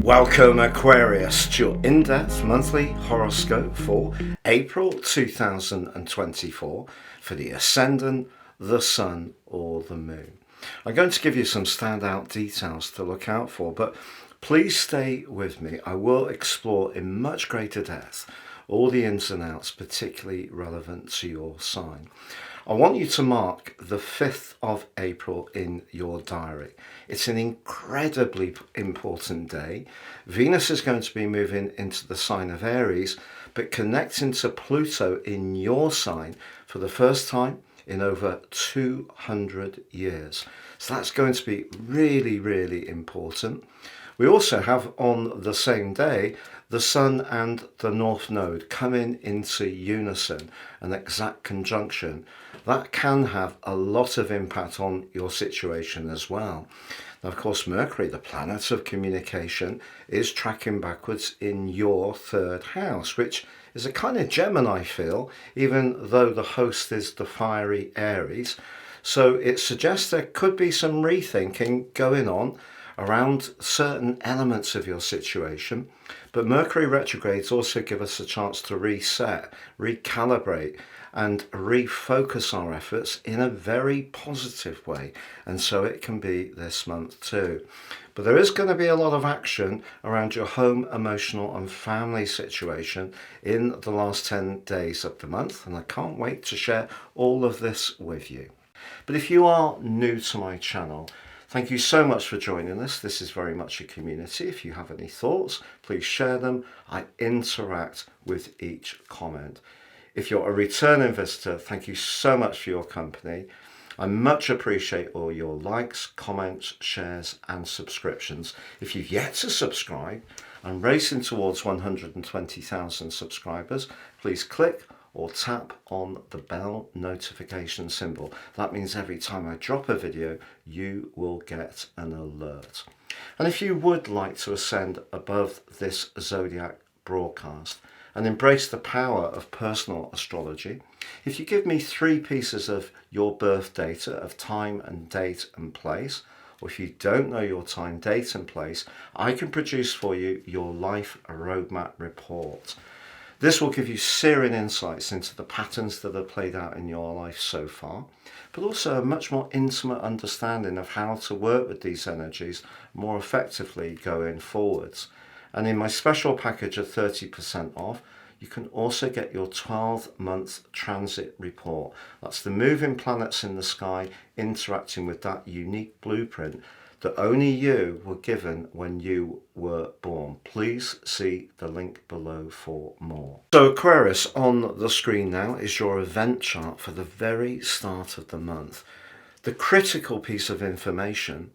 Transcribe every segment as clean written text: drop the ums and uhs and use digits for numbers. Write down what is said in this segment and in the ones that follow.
Welcome Aquarius to your in-depth monthly horoscope for April 2024 for the Ascendant, the Sun or the Moon. I'm going to give you some standout details to look out for, but please stay with me. I will explore in much greater depth all the ins and outs particularly relevant to your sign. I want you to mark the 5th of April in your diary. It's an incredibly important day. Venus is going to be moving into the sign of Aries, but connecting to Pluto in your sign for the first time in over 200 years. So that's going to be really, really important. We also have on the same day the Sun and the North Node coming into unison, an exact conjunction. That can have a lot of impact on your situation as well. Now, of course, Mercury, the planet of communication, is tracking backwards in your third house, which is a kind of Gemini feel, even though the host is the fiery Aries. So it suggests there could be some rethinking going on around certain elements of your situation. But Mercury retrogrades also give us a chance to reset, recalibrate, and refocus our efforts in a very positive way. And so it can be this month too. But there is going to be a lot of action around your home, emotional and family situation in the last 10 days of the month. And I can't wait to share all of this with you. But if you are new to my channel, thank you so much for joining us. This is very much a community. If you have any thoughts, please share them. I interact with each comment. If you're a returning visitor, thank you so much for your company. I much appreciate all your likes, comments, shares and subscriptions. If you've yet to subscribe, I'm racing towards 120,000 subscribers. Please click or tap on the bell notification symbol. That means every time I drop a video, you will get an alert. And if you would like to ascend above this zodiac broadcast and embrace the power of personal astrology, if you give me 3 pieces of your birth data of time and date and place, or if you don't know your time, date and place, I can produce for you your life roadmap report. This will give you searing insights into the patterns that have played out in your life so far, but also a much more intimate understanding of how to work with these energies more effectively going forwards. And in my special package of 30% off, you can also get your 12-month transit report. That's the moving planets in the sky interacting with that unique blueprint that only you were given when you were born. Please see the link below for more. So Aquarius, on the screen now is your event chart for the very start of the month. The critical piece of information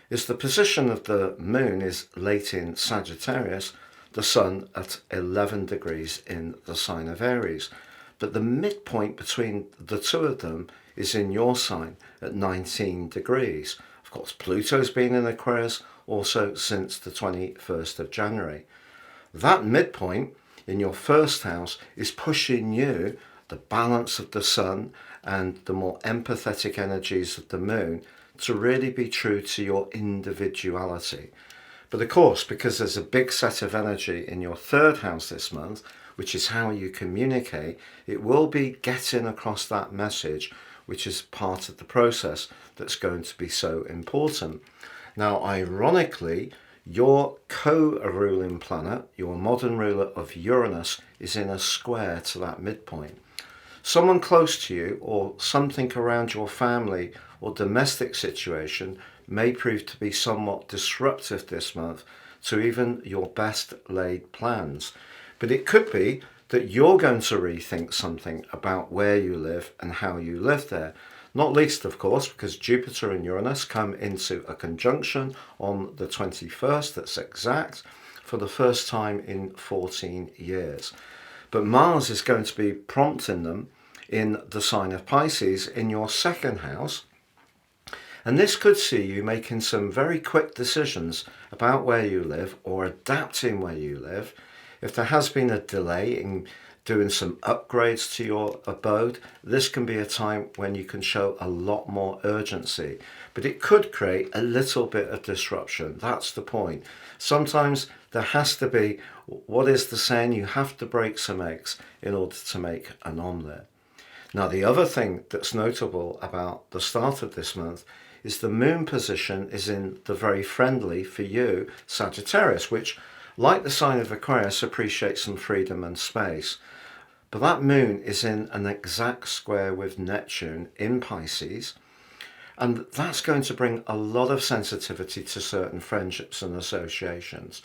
is the position of the moon is late in Sagittarius, the sun at 11 degrees in the sign of Aries. But the midpoint between the two of them is in your sign at 19 degrees. Of course, Pluto's been in Aquarius also since the 21st of January. That midpoint in your first house is pushing you, the balance of the sun and the more empathetic energies of the moon, to really be true to your individuality. But of course, because there's a big set of energy in your third house this month, which is how you communicate, it will be getting across that message, which is part of the process that's going to be so important. Now, ironically, your co-ruling planet, your modern ruler of Uranus, is in a square to that midpoint. Someone close to you or something around your family or domestic situation may prove to be somewhat disruptive this month to even your best laid plans. But it could be that you're going to rethink something about where you live and how you live there. Not least, of course, because Jupiter and Uranus come into a conjunction on the 21st, that's exact, for the first time in 14 years. But Mars is going to be prompting them in the sign of Pisces in your second house. And this could see you making some very quick decisions about where you live or adapting where you live. If there has been a delay in doing some upgrades to your abode, this can be a time when you can show a lot more urgency. But it could create a little bit of disruption. That's the point. Sometimes there has to be, what is the saying? You have to break some eggs in order to make an omelette. Now, the other thing that's notable about the start of this month is the moon position is in the very friendly for you Sagittarius, which, like the sign of Aquarius, appreciates some freedom and space. But that moon is in an exact square with Neptune in Pisces, and that's going to bring a lot of sensitivity to certain friendships and associations.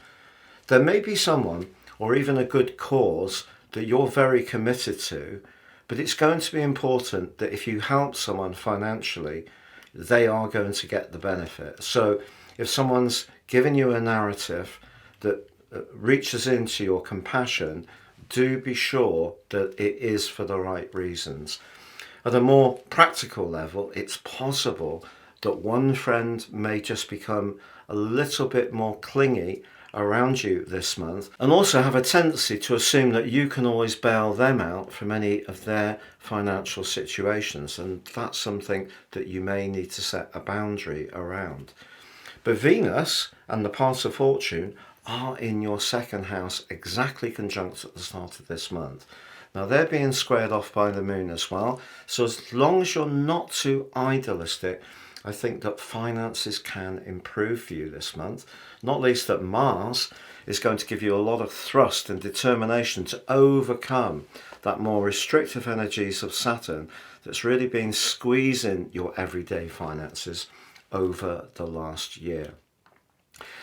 There may be someone or even a good cause that you're very committed to, but it's going to be important that if you help someone financially, they are going to get the benefit. So if someone's given you a narrative that reaches into your compassion, do be sure that it is for the right reasons. At a more practical level, it's possible that one friend may just become a little bit more clingy around you this month, and also have a tendency to assume that you can always bail them out from any of their financial situations, and that's something that you may need to set a boundary around. But Venus and the path of fortune are in your second house, exactly conjunct at the start of this month. Now they're being squared off by the moon as well, so as long as you're not too idealistic, I think that finances can improve for you this month, not least that Mars is going to give you a lot of thrust and determination to overcome that more restrictive energies of Saturn that's really been squeezing your everyday finances over the last year.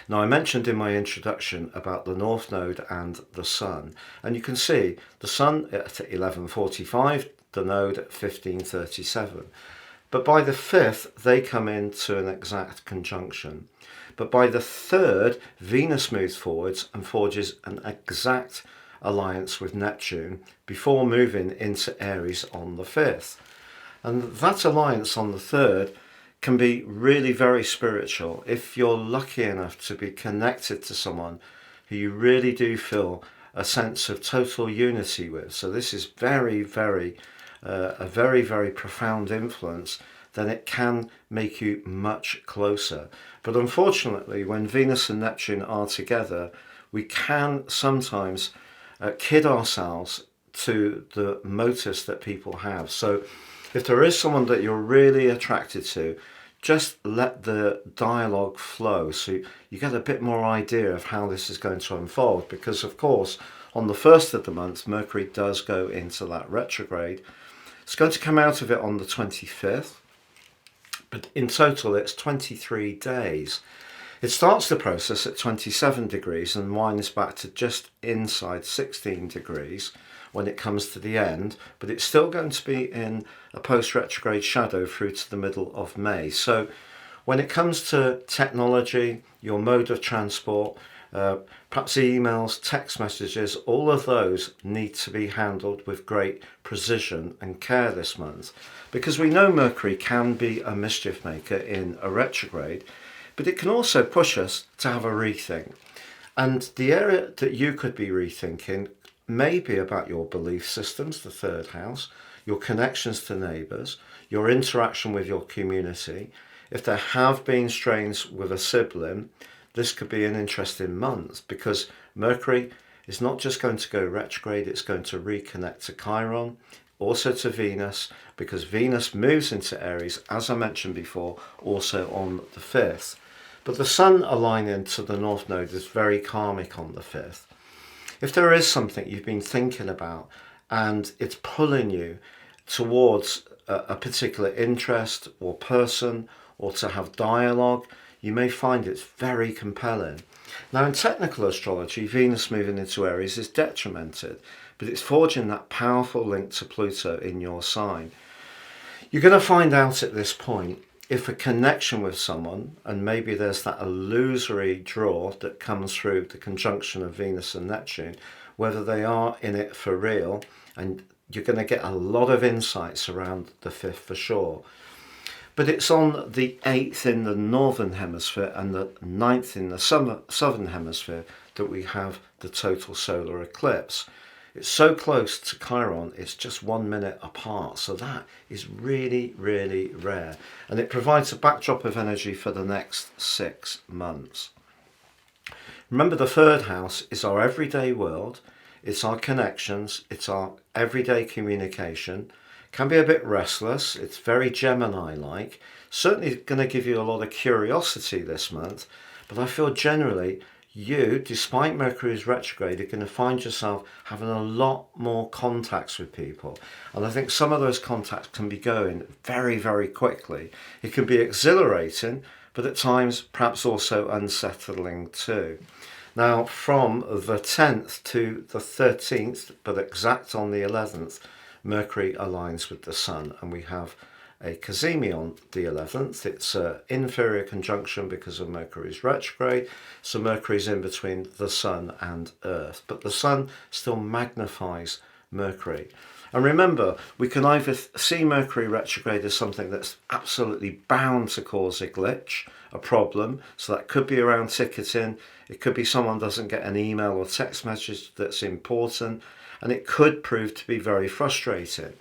Now, I mentioned in my introduction about the North Node and the Sun, and you can see the Sun at 11:45, the Node at 15:37. But by the 5th, they come into an exact conjunction. But by the 3rd, Venus moves forwards and forges an exact alliance with Neptune before moving into Aries on the 5th. And that alliance on the 3rd can be really very spiritual if you're lucky enough to be connected to someone who you really do feel a sense of total unity with. So this is a very, very profound influence, then it can make you much closer. But unfortunately, when Venus and Neptune are together, we can sometimes kid ourselves to the motives that people have. So if there is someone that you're really attracted to, just let the dialogue flow so you get a bit more idea of how this is going to unfold. Because of course, on the 1st of the month, Mercury does go into that retrograde. It's going to come out of it on the 25th, but in total it's 23 days. It starts the process at 27 degrees and winds back to just inside 16 degrees when it comes to the end, but it's still going to be in a post-retrograde shadow through to the middle of May. So when it comes to technology, your mode of transport, perhaps emails, text messages, all of those need to be handled with great precision and care this month, because we know Mercury can be a mischief maker in a retrograde, but it can also push us to have a rethink. And the area that you could be rethinking may be about your belief systems, the 3rd house, your connections to neighbours, your interaction with your community. If there have been strains with a sibling, this could be an interesting month, because Mercury is not just going to go retrograde, it's going to reconnect to Chiron, also to Venus, because Venus moves into Aries, as I mentioned before, also on the 5th. But the Sun aligning to the North Node is very karmic on the 5th. If there is something you've been thinking about and it's pulling you towards a particular interest or person, or to have dialogue, you may find it's very compelling. Now, in technical astrology, Venus moving into Aries is detrimented, but it's forging that powerful link to Pluto in your sign. You're going to find out at this point if a connection with someone, and maybe there's that illusory draw that comes through the conjunction of Venus and Neptune, whether they are in it for real, and you're going to get a lot of insights around the 5th for sure. But it's on the 8th in the northern hemisphere and the 9th in the southern hemisphere that we have the total solar eclipse. It's so close to Chiron, it's just 1 minute apart. So that is really, really rare. And it provides a backdrop of energy for the next 6 months. Remember, the third house is our everyday world. It's our connections. It's our everyday communication. Can be a bit restless. It's very Gemini-like. Certainly going to give you a lot of curiosity this month. But I feel generally you, despite Mercury's retrograde, are going to find yourself having a lot more contacts with people. And I think some of those contacts can be going very, very quickly. It can be exhilarating, but at times perhaps also unsettling too. Now, from the 10th to the 13th, but exact on the 11th, Mercury aligns with the Sun, and we have a cazimi on the 11th. It's an inferior conjunction because of Mercury's retrograde, so Mercury's in between the Sun and Earth, but the Sun still magnifies Mercury. And remember, we can either see Mercury retrograde as something that's absolutely bound to cause a glitch, a problem, so that could be around ticketing, it could be someone doesn't get an email or text message that's important, and it could prove to be very frustrating.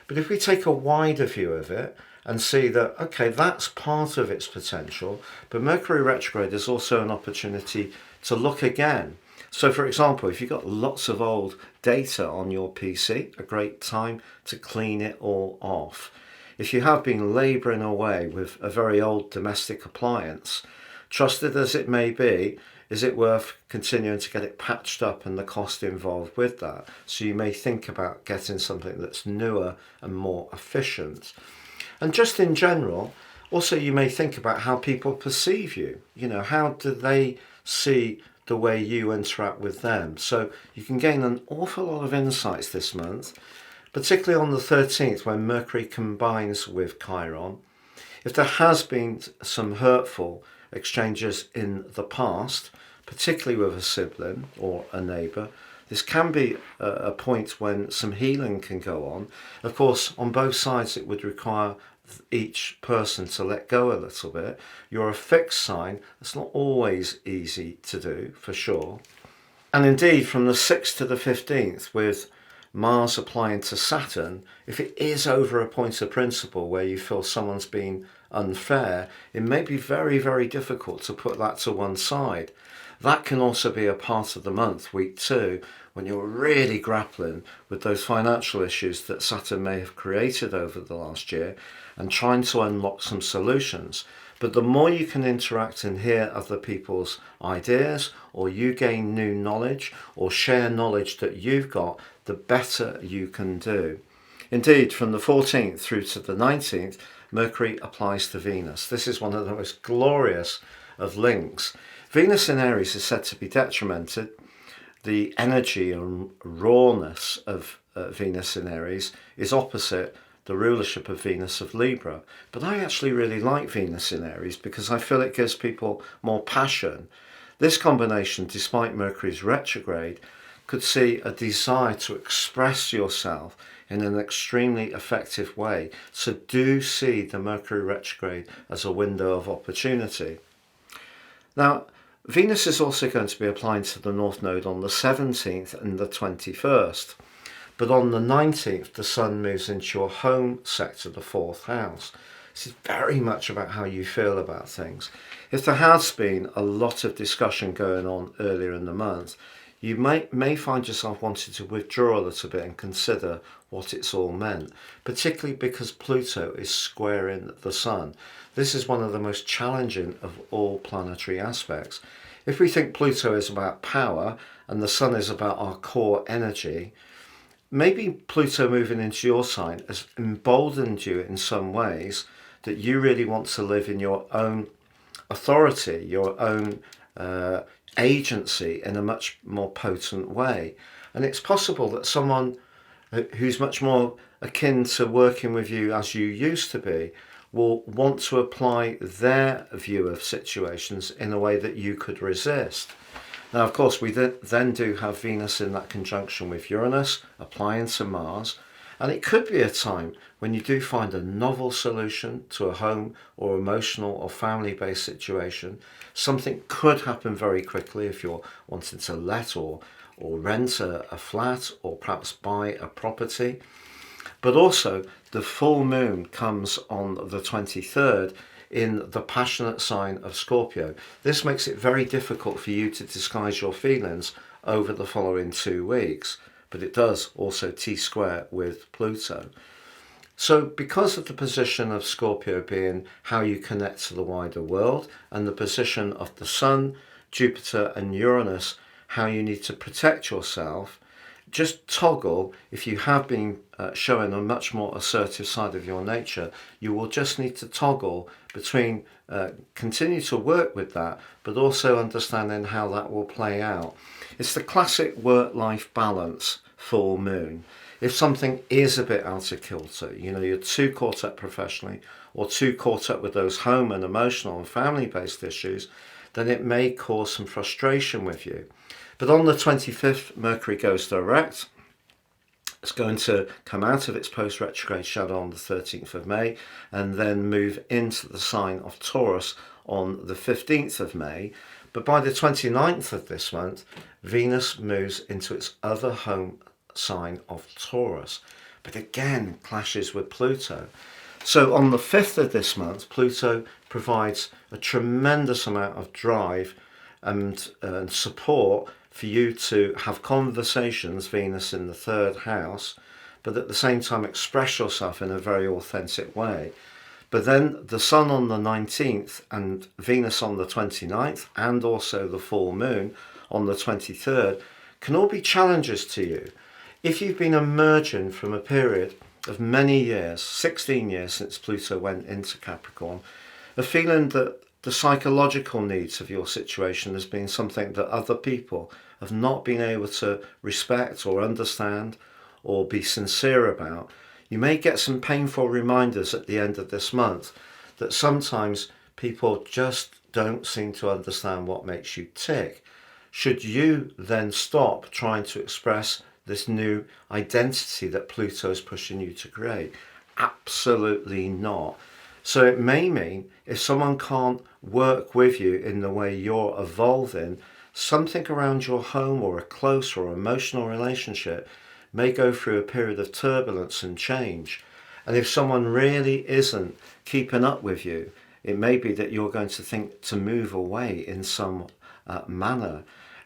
But if we take a wider view of it and see that, okay, that's part of its potential, but Mercury retrograde is also an opportunity to look again. So for example, if you've got lots of old data on your PC, a great time to clean it all off. If you have been labouring away with a very old domestic appliance, trusted as it may be, is it worth continuing to get it patched up and the cost involved with that? So you may think about getting something that's newer and more efficient. And just in general, also you may think about how people perceive you. You know, how do they see the way you interact with them? So you can gain an awful lot of insights this month, particularly on the 13th when Mercury combines with Chiron. If there has been some hurtful exchanges in the past, particularly with a sibling or a neighbour, this can be a point when some healing can go on. Of course, on both sides it would require each person to let go a little bit. You're a fixed sign. It's not always easy to do, for sure. And indeed, from the 6th to the 15th, with Mars applying to Saturn, if it is over a point of principle where you feel someone's been unfair, it may be very, very difficult to put that to one side. That can also be a part of the month, week 2, when you're really grappling with those financial issues that Saturn may have created over the last year and trying to unlock some solutions. But the more you can interact and hear other people's ideas, or you gain new knowledge or share knowledge that you've got, the better you can do. Indeed, from the 14th through to the 19th, Mercury applies to Venus. This is one of the most glorious of links. Venus in Aries is said to be detrimented. The energy and rawness of Venus in Aries is opposite the rulership of Venus of Libra. But I actually really like Venus in Aries because I feel it gives people more passion. This combination, despite Mercury's retrograde, could see a desire to express yourself in an extremely effective way. So do see the Mercury retrograde as a window of opportunity. Now, Venus is also going to be applying to the North Node on the 17th and the 21st. But on the 19th, the Sun moves into your home sector, the 4th house. This is very much about how you feel about things. If there has been a lot of discussion going on earlier in the month, you may find yourself wanting to withdraw a little bit and consider what it's all meant, particularly because Pluto is squaring the Sun. This is one of the most challenging of all planetary aspects. If we think Pluto is about power and the Sun is about our core energy, maybe Pluto moving into your sign has emboldened you in some ways that you really want to live in your own authority, your own agency in a much more potent way. And it's possible that someone who's much more akin to working with you as you used to be will want to apply their view of situations in a way that you could resist. Now, of course, we then do have Venus in that conjunction with Uranus, applying to Mars, and it could be a time when you do find a novel solution to a home or emotional or family-based situation. Something could happen very quickly if you're wanting to let or or rent a flat or perhaps buy a property. But also the full moon comes on the 23rd in the passionate sign of Scorpio. This makes it very difficult for you to disguise your feelings over the following 2 weeks, but it does also T-square with Pluto. So because of the position of Scorpio being how you connect to the wider world, and the position of the Sun, Jupiter and Uranus, how you need to protect yourself, just toggle. If you have been showing a much more assertive side of your nature, you will just need to toggle between continue to work with that, but also understanding how that will play out. It's the classic work-life balance full moon. If something is a bit out of kilter, you're too caught up professionally or too caught up with those home and emotional and family-based issues, then it may cause some frustration with you. But on the 25th, Mercury goes direct. It's going to come out of its post-retrograde shadow on the 13th of May and then move into the sign of Taurus on the 15th of May. But by the 29th of this month, Venus moves into its other home sign of Taurus, but again clashes with Pluto. So on the 5th of this month, Pluto provides a tremendous amount of drive and support for you to have conversations, Venus in the 3rd house, but at the same time express yourself in a very authentic way. But then the Sun on the 19th and Venus on the 29th, and also the full moon on the 23rd, can all be challenges to you. If you've been emerging from a period of many years, 16 years since Pluto went into Capricorn, a feeling that the psychological needs of your situation has been something that other people have not been able to respect or understand or be sincere about, you may get some painful reminders at the end of this month that sometimes people just don't seem to understand what makes you tick. Should you then stop trying to express this new identity that Pluto is pushing you to create? Absolutely not. So it may mean if someone can't work with you in the way you're evolving, something around your home or a close or emotional relationship may go through a period of turbulence and change. And if someone really isn't keeping up with you, it may be that you're going to think to move away in some manner.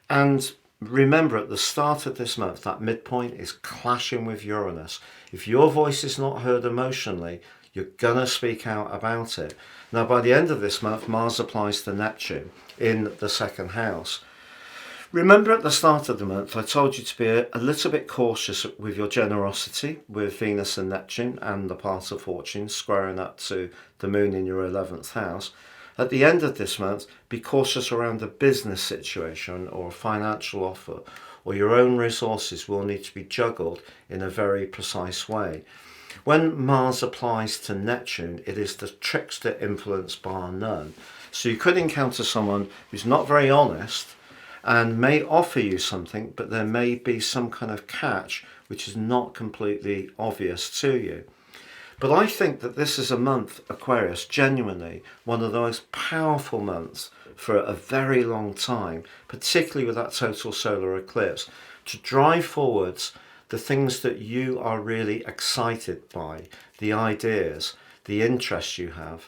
And remember, at the start of this month, that midpoint is clashing with Uranus. If your voice is not heard emotionally, you're going to speak out about it. Now, by the end of this month, Mars applies to Neptune in the 2nd house. Remember at the start of the month, I told you to be a little bit cautious with your generosity with Venus and Neptune and the path of fortune squaring up to the moon in your 11th house. At the end of this month, be cautious around a business situation or a financial offer, or your own resources will need to be juggled in a very precise way. When Mars applies to Neptune, it is the trickster influence bar none. So you could encounter someone who's not very honest and may offer you something, but there may be some kind of catch which is not completely obvious to you. But I think that this is a month, Aquarius, genuinely one of the most powerful months for a very long time, particularly with that total solar eclipse, to drive forwards the things that you are really excited by, the ideas, the interests you have,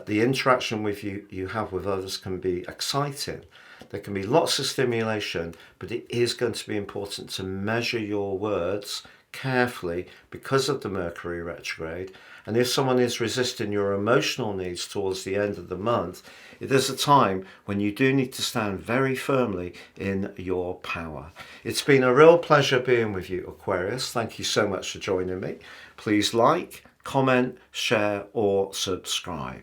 the interaction with you have with others can be exciting. There can be lots of stimulation, but it is going to be important to measure your words carefully because of the Mercury retrograde. And if someone is resisting your emotional needs towards the end of the month, it is a time when you do need to stand very firmly in your power. It's been a real pleasure being with you, Aquarius. Thank you so much for joining me. Please like, comment, share or subscribe.